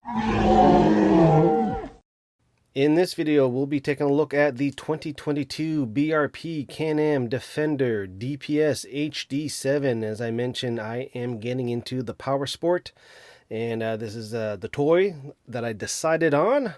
In this video, we'll be taking a look at the 2022 BRP Can-Am Defender DPS HD7. As I mentioned, I am getting into the power sport, and this is the toy that I decided on.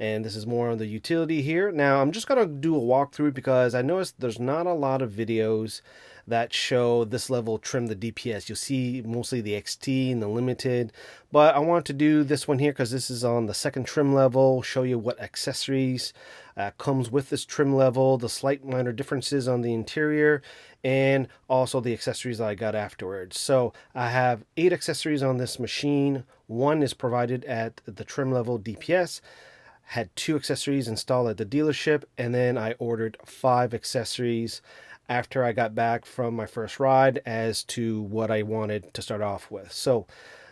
And this is more on the utility here. Now, I'm just going to do a walkthrough because I noticed there's not a lot of videos that show this level trim the DPS. You'll see mostly the XT and the limited, but I want to do this one here because this is on the second trim level, show you what accessories comes with this trim level, the slight minor differences on the interior, and also the accessories that I got afterwards. So I have 8 accessories on this machine. One is provided at the trim level DPS, had 2 accessories installed at the dealership, and then I ordered 5 accessories after I got back from my first ride as to what I wanted to start off with. So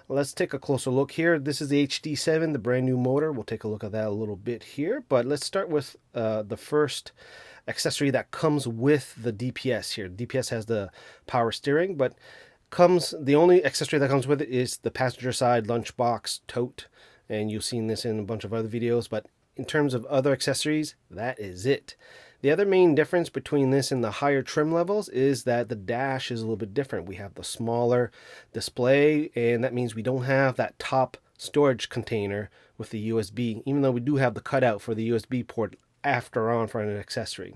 let's take a closer look here. This is the HD7, the brand new motor. We'll take a look at that a little bit here, but let's start with the first accessory that comes with the DPS here. The DPS has the power steering, but the only accessory that comes with it is the passenger side lunchbox tote, and you've seen this in a bunch of other videos, but in terms of other accessories, that is it. The other main difference between this and the higher trim levels is that the dash is a little bit different. We have the smaller display, and that means we don't have that top storage container with the USB, even though we do have the cutout for the USB port after on for an accessory.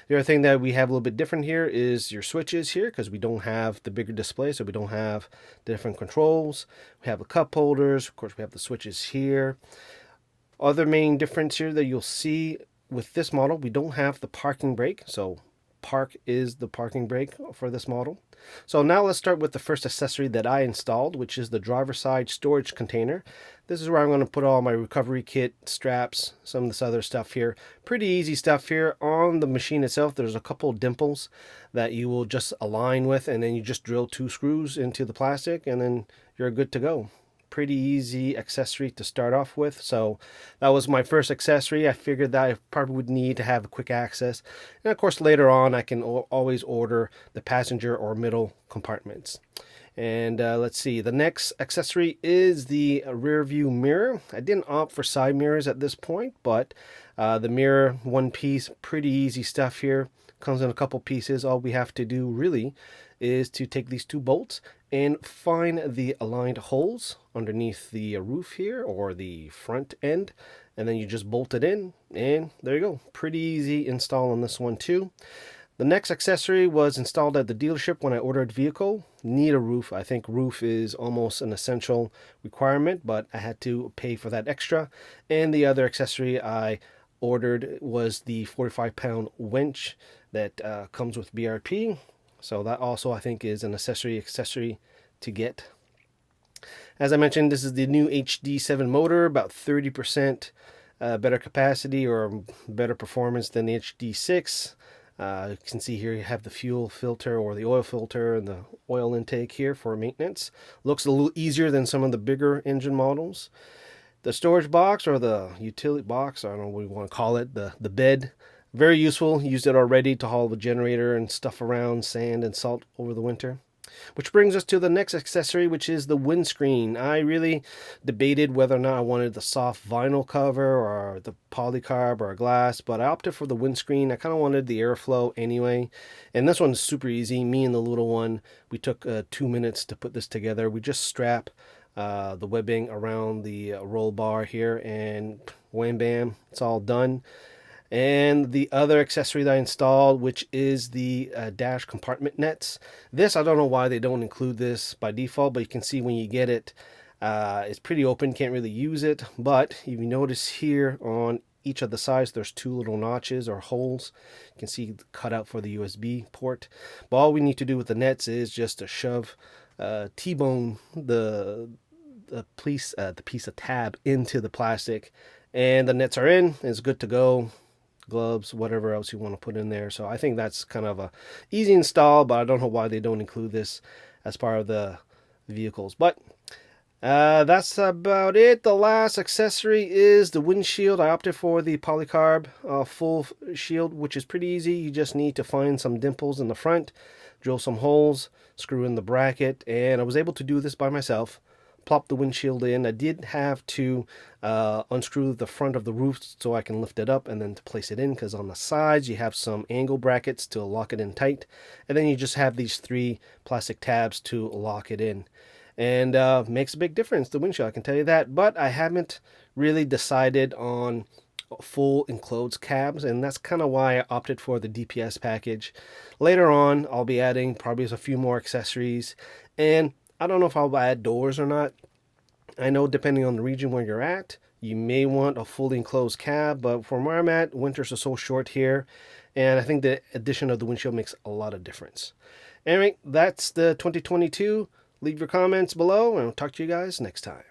The other thing that we have a little bit different here is your switches here, because we don't have the bigger display, so we don't have the different controls. We have the cup holders, of course we have the switches here. Other main difference here that you'll see with this model, we don't have the parking brake, so park is the parking brake for this model. So now let's start with the first accessory that I installed, which is the driver side storage container. This is where I'm going to put all my recovery kit, straps, some of this other stuff here. Pretty easy stuff here. On the machine itself, there's a couple dimples that you will just align with, and then you just drill 2 screws into the plastic, and then you're good to go. Pretty easy accessory to start off with. So that was my first accessory. I figured that I probably would need to have a quick access, and of course later on I can always order the passenger or middle compartments. And let's see, the next accessory is the rear view mirror. I didn't opt for side mirrors at this point, but the mirror, one piece, pretty easy stuff here. Comes in a couple pieces. All we have to do really is to take these 2 bolts and find the aligned holes underneath the roof here or the front end, and then you just bolt it in, and there you go. Pretty easy install on this one too. The next accessory was installed at the dealership when I ordered the vehicle. Need a roof. I think roof is almost an essential requirement, but I had to pay for that extra. And the other accessory I ordered was the 45-pound winch that comes with BRP. So that also I think is an accessory to get. As I mentioned, this is the new HD7 motor, about 30% better capacity or better performance than the HD6. You can see here you have the fuel filter or the oil filter and the oil intake here for maintenance. Looks a little easier than some of the bigger engine models. The storage box or the utility box, I don't know what you want to call it, the bed, very useful. Used it already to haul the generator and stuff around, sand and salt over the winter. Which brings us to the next accessory, which is the windscreen. I really debated whether or not I wanted the soft vinyl cover or the polycarb or glass, but I opted for the windscreen. I kind of wanted the airflow anyway. And this one's super easy. Me and the little one, we took 2 minutes to put this together. We just strap the webbing around the roll bar here, and wham bam, it's all done. And the other accessory that I installed, which is the dash compartment nets. This, I don't know why they don't include this by default, but you can see when you get it, it's pretty open, can't really use it. But if you notice here on each of the sides, there's 2 little notches or holes. You can see cut out for the USB port. But all we need to do with the nets is just to shove, T-bone the piece of tab into the plastic, and the nets are in. It's good to go. Gloves, whatever else you want to put in there. So I think that's kind of a easy install, but I don't know why they don't include this as part of the vehicles. But that's about it. The last accessory is the windshield. I opted for the polycarb full shield, which is pretty easy. You just need to find some dimples in the front, drill some holes, screw in the bracket, and I was able to do this by myself. plop the windshield in. I did have to unscrew the front of the roof so I can lift it up and then to place it in, because on the sides you have some angle brackets to lock it in tight, and then you just have these 3 plastic tabs to lock it in. And makes a big difference, the windshield, I can tell you that. But I haven't really decided on full enclosed cabs, and that's kind of why I opted for the DPS package. Later on I'll be adding probably a few more accessories, and I don't know if I'll add doors or not. I know depending on the region where you're at, you may want a fully enclosed cab, but from where I'm at, winters are so short here, and I think the addition of the windshield makes a lot of difference. Anyway, that's the 2022. Leave your comments below, and I'll talk to you guys next time.